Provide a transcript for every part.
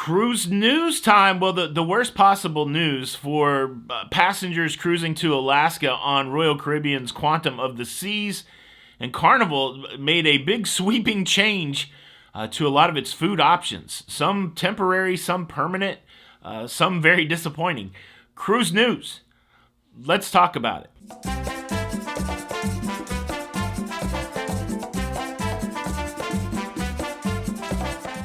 Cruise news time. Well, the worst possible news for passengers cruising to Alaska on Royal Caribbean's Quantum of the Seas. And Carnival made a big sweeping change to a lot of its food options. Some temporary, some permanent, some very disappointing. Cruise news. Let's talk about it.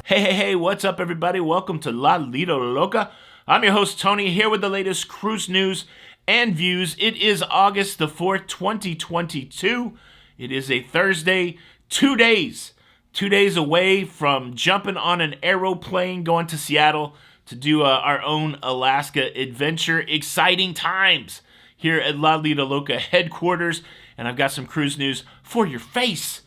Hey, what's up, everybody? Welcome to Lido, Loca. I'm your host, Tony, here with the latest cruise news and views. It is August the 4th, 2022. It is a Thursday, 2 days away from jumping on an aeroplane, going to Seattle to do our own Alaska adventure. Exciting times here at La Lido Loca headquarters, and I've got some cruise news for your face.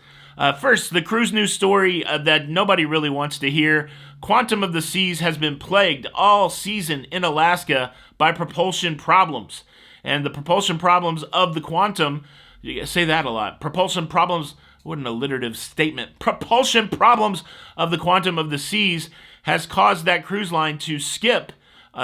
First, the cruise news story that nobody really wants to hear. Quantum of the Seas has been plagued all season in Alaska by propulsion problems. And the propulsion problems of the Quantum, you say that a lot. Propulsion problems, what an alliterative statement. Propulsion problems of the Quantum of the Seas has caused that cruise line to skip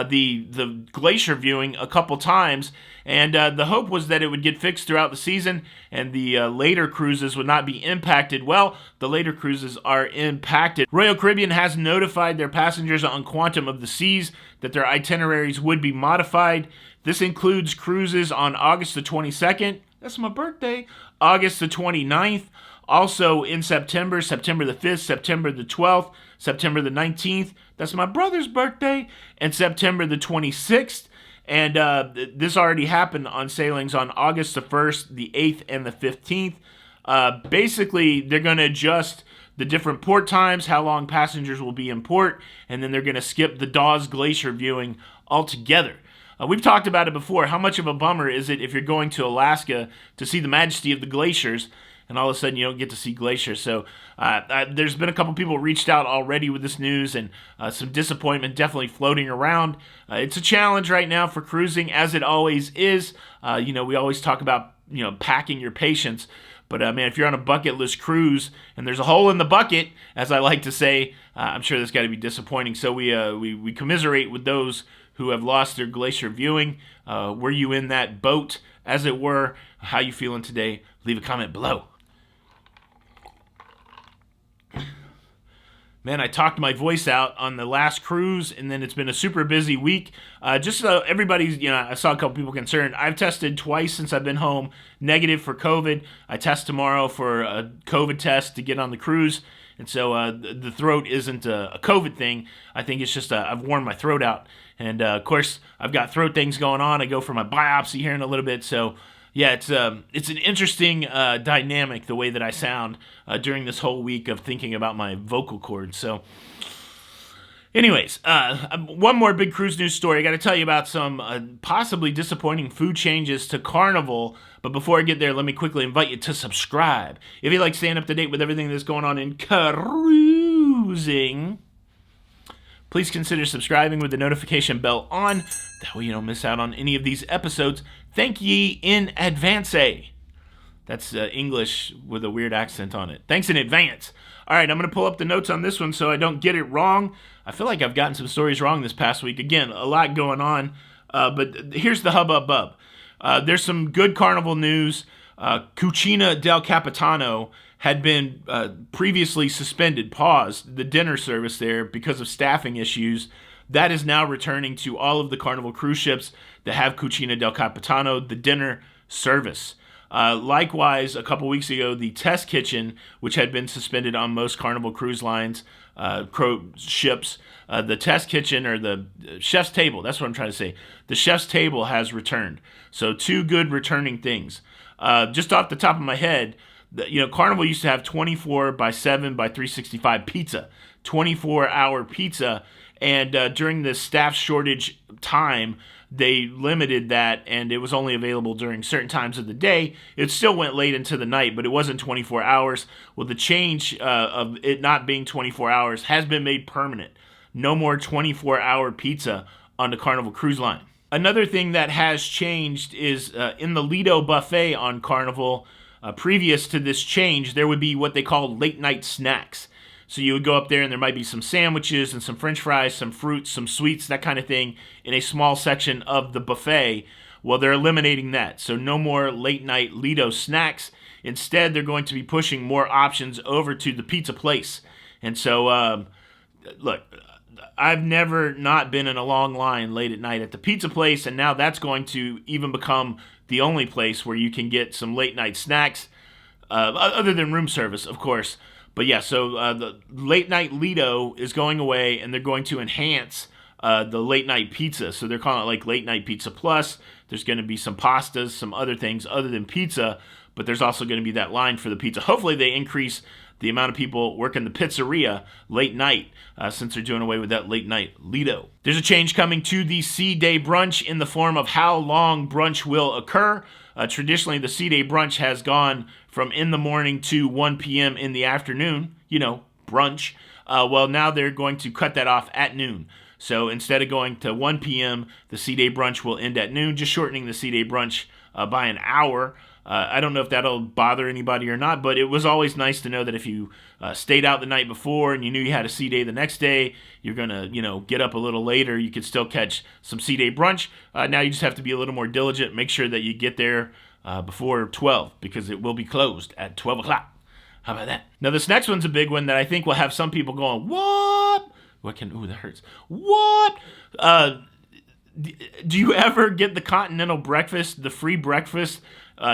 the glacier viewing a couple times, and the hope was that it would get fixed throughout the season and the later cruises would not be impacted. Well, the later cruises are impacted. Royal Caribbean has notified their passengers on Quantum of the Seas that their itineraries would be modified. This includes cruises on August the 22nd, that's my birthday, August the 29th, also in September the 5th, September the 12th, September the 19th, that's my brother's birthday, and September the 26th. And this already happened on sailings on August the 1st, the 8th, and the 15th. Basically, they're going to adjust the different port times, how long passengers will be in port, and then they're going to skip the Dawes Glacier viewing altogether. We've talked about it before. How much of a bummer is it if you're going to Alaska to see the majesty of the glaciers, and all of a sudden you don't get to see glaciers? So there's been a couple people reached out already with this news, and some disappointment definitely floating around. It's a challenge right now for cruising, as it always is. We always talk about packing your patience. But man, if you're on a bucket list cruise and there's a hole in the bucket, as I like to say, I'm sure that's got to be disappointing. So we commiserate with those who have lost their glacier viewing. Were you in that boat, as it were? How you feeling today? Leave a comment below. Man, I talked my voice out on the last cruise, and then it's been a super busy week. Just so everybody's, I saw a couple people concerned. I've tested twice since I've been home, negative for COVID. I test tomorrow for a COVID test to get on the cruise. And so the throat isn't a COVID thing. I think it's just I've worn my throat out. And, of course, I've got throat things going on. I go for my biopsy here in a little bit. So, yeah, it's an interesting dynamic, the way that I sound during this whole week of thinking about my vocal cords. So, anyways, one more big cruise news story. I got to tell you about some possibly disappointing food changes to Carnival. But before I get there, let me quickly invite you to subscribe. If you like staying up to date with everything that's going on in cruising, please consider subscribing with the notification bell on. That way you don't miss out on any of these episodes. Thank ye in advance. That's English with a weird accent on it. Thanks in advance. All right, I'm going to pull up the notes on this one so I don't get it wrong. I feel like I've gotten some stories wrong this past week. Again, a lot going on. But here's the hubbub. There's some good Carnival news. Cucina del Capitano had been previously paused, the dinner service there because of staffing issues. That is now returning to all of the Carnival cruise ships that have Cucina del Capitano, the dinner service. Likewise, a couple weeks ago, the test kitchen, which had been suspended on most Carnival cruise lines, ships, the test kitchen, or the chef's table, that's what I'm trying to say. The chef's table has returned. So two good returning things. Just off the top of my head, Carnival used to have 24/7/365 pizza, 24-hour pizza, and during the staff shortage time, they limited that, and it was only available during certain times of the day. It still went late into the night, but it wasn't 24 hours. Well, the change of it not being 24 hours has been made permanent. No more 24-hour pizza on the Carnival Cruise Line. Another thing that has changed is in the Lido buffet on Carnival, previous to this change, there would be what they call late night snacks. So you would go up there and there might be some sandwiches and some french fries, some fruits, some sweets, that kind of thing in a small section of the buffet. Well, they're eliminating that. So no more late night Lido snacks. Instead, they're going to be pushing more options over to the pizza place. And so, look, I've never not been in a long line late at night at the pizza place, and now that's going to even become the only place where you can get some late night snacks, other than room service, of course. But yeah, so the late night Lido is going away, and they're going to enhance the late night pizza. So they're calling it like Late Night Pizza Plus. There's going to be some pastas, some other things other than pizza, but there's also going to be that line for the pizza. Hopefully they increase the amount of people working the pizzeria late night, since they're doing away with that late night Lido. There's a change coming to the C-Day brunch in the form of how long brunch will occur. Traditionally, the C-Day brunch has gone from in the morning to 1 p.m. in the afternoon, brunch. Well, now they're going to cut that off at noon. So instead of going to 1 p.m., the C-Day brunch will end at noon, just shortening the C-Day brunch by an hour. I don't know if that'll bother anybody or not, but it was always nice to know that if you stayed out the night before and you knew you had a C-Day the next day, you're going to, get up a little later, you could still catch some C-Day brunch. Now you just have to be a little more diligent, make sure that you get there before 12, because it will be closed at 12 o'clock. How about that? Now this next one's a big one that I think will have some people going, what? Ooh, that hurts. What? Do you ever get the continental breakfast, the free breakfast,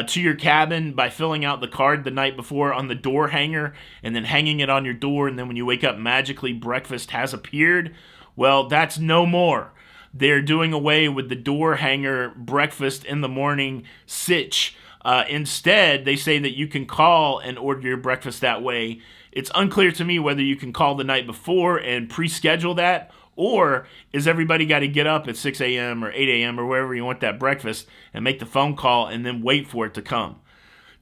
to your cabin by filling out the card the night before on the door hanger and then hanging it on your door, and then when you wake up, magically breakfast has appeared? Well, that's no more. They're doing away with the door hanger breakfast in the morning sitch. Instead, they say that you can call and order your breakfast that way. It's unclear to me whether you can call the night before and pre-schedule that, or is everybody got to get up at 6 a.m. or 8 a.m. or wherever you want that breakfast and make the phone call and then wait for it to come?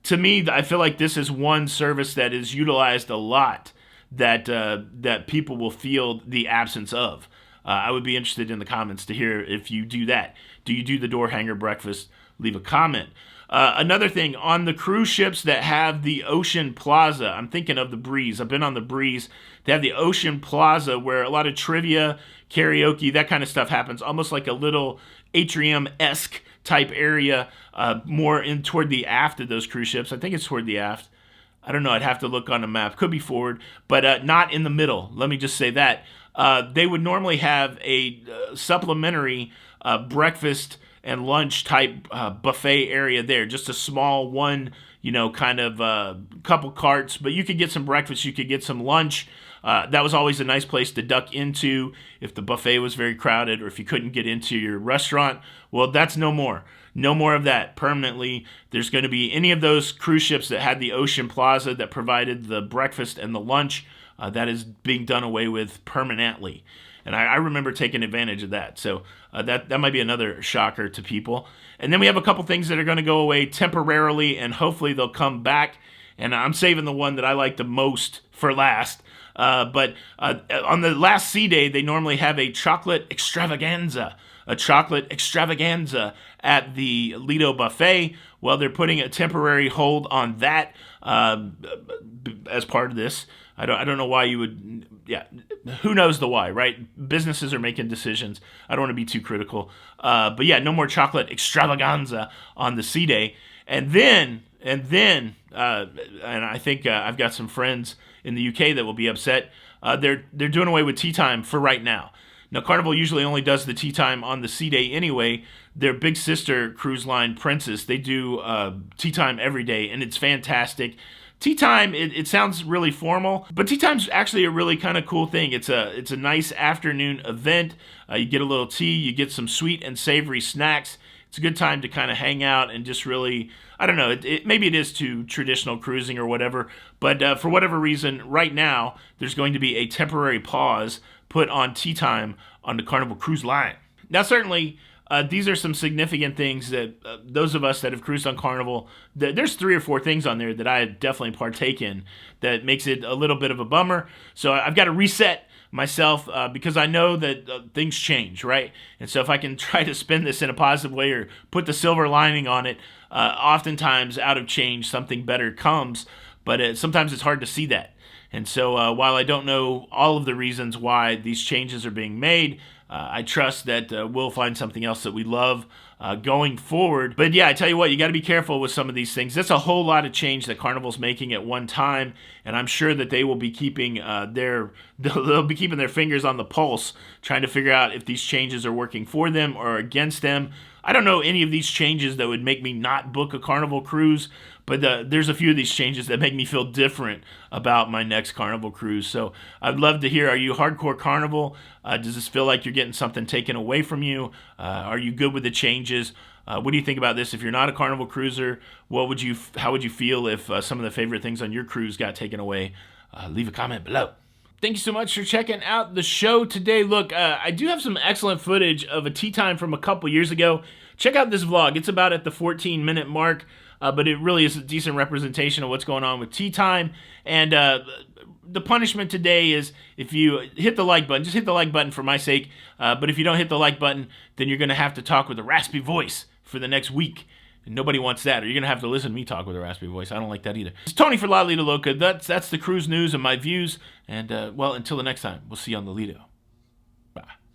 To me, I feel like this is one service that is utilized a lot that people will feel the absence of. I would be interested in the comments to hear if you do that. Do you do the door hanger breakfast? Leave a comment. Another thing, on the cruise ships that have the Ocean Plaza, I'm thinking of the Breeze. I've been on the Breeze. They have the Ocean Plaza where a lot of trivia, karaoke, that kind of stuff happens, almost like a little atrium-esque type area, more in toward the aft of those cruise ships. I think it's toward the aft. I don't know. I'd have to look on a map. Could be forward, but not in the middle. Let me just say that. They would normally have a supplementary breakfast and lunch type buffet area there. Just a small one, kind of couple carts. But you could get some breakfast. You could get some lunch. That was always a nice place to duck into if the buffet was very crowded or if you couldn't get into your restaurant. Well, that's no more. No more of that permanently. There's going to be any of those cruise ships that had the Ocean Plaza that provided the breakfast and the lunch. That is being done away with permanently. And I remember taking advantage of that. So that might be another shocker to people. And then we have a couple things that are going to go away temporarily, and hopefully they'll come back. And I'm saving the one that I like the most for last. But on the last C-Day, they normally have a chocolate extravaganza. At the Lido buffet. Well, they're putting a temporary hold on that as part of this. I don't know why you would. Yeah, who knows the why, right? Businesses are making decisions. I don't want to be too critical. But yeah, no more chocolate extravaganza on the C-Day. And then, and I think I've got some friends in the UK that will be upset. They're doing away with tea time for right now. Now, Carnival usually only does the tea time on the C-Day anyway. Their big sister cruise line, Princess, they do tea time every day, and it's fantastic. Tea time, it sounds really formal, but tea time's actually a really kind of cool thing. It's a nice afternoon event. You get a little tea, you get some sweet and savory snacks. It's a good time to kind of hang out and just really, I don't know, maybe it is to traditional cruising or whatever, but for whatever reason, right now, there's going to be a temporary pause put on tea time on the Carnival Cruise Line. Now, certainly, these are some significant things that those of us that have cruised on Carnival, there's 3 or 4 things on there that I definitely partake in that makes it a little bit of a bummer. So I've got to reset myself because I know that things change, right? And so if I can try to spin this in a positive way or put the silver lining on it, oftentimes out of change, something better comes. But sometimes it's hard to see that. And so while I don't know all of the reasons why these changes are being made, I trust that we'll find something else that we love going forward. But yeah, I tell you what, you got to be careful with some of these things. That's a whole lot of change that Carnival's making at one time, and I'm sure that they will be keeping they'll be keeping their fingers on the pulse, trying to figure out if these changes are working for them or against them. I don't know any of these changes that would make me not book a Carnival cruise, but there's a few of these changes that make me feel different about my next Carnival cruise. So I'd love to hear, are you hardcore Carnival? Does this feel like you're getting something taken away from you? Are you good with the changes? What do you think about this? If you're not a Carnival cruiser, how would you feel if some of the favorite things on your cruise got taken away? Leave a comment below. Thank you so much for checking out the show today. Look, I do have some excellent footage of a tea time from a couple years ago. Check out this vlog. It's about at the 14-minute mark, but it really is a decent representation of what's going on with tea time. And the punishment today is if you hit the like button, just hit the like button for my sake. But if you don't hit the like button, then you're going to have to talk with a raspy voice for the next week. And nobody wants that, or you're going to have to listen to me talk with a raspy voice. I don't like that either. It's Tony for Lido Loca. That's the cruise news and my views. And, well, until the next time, we'll see you on the Lido.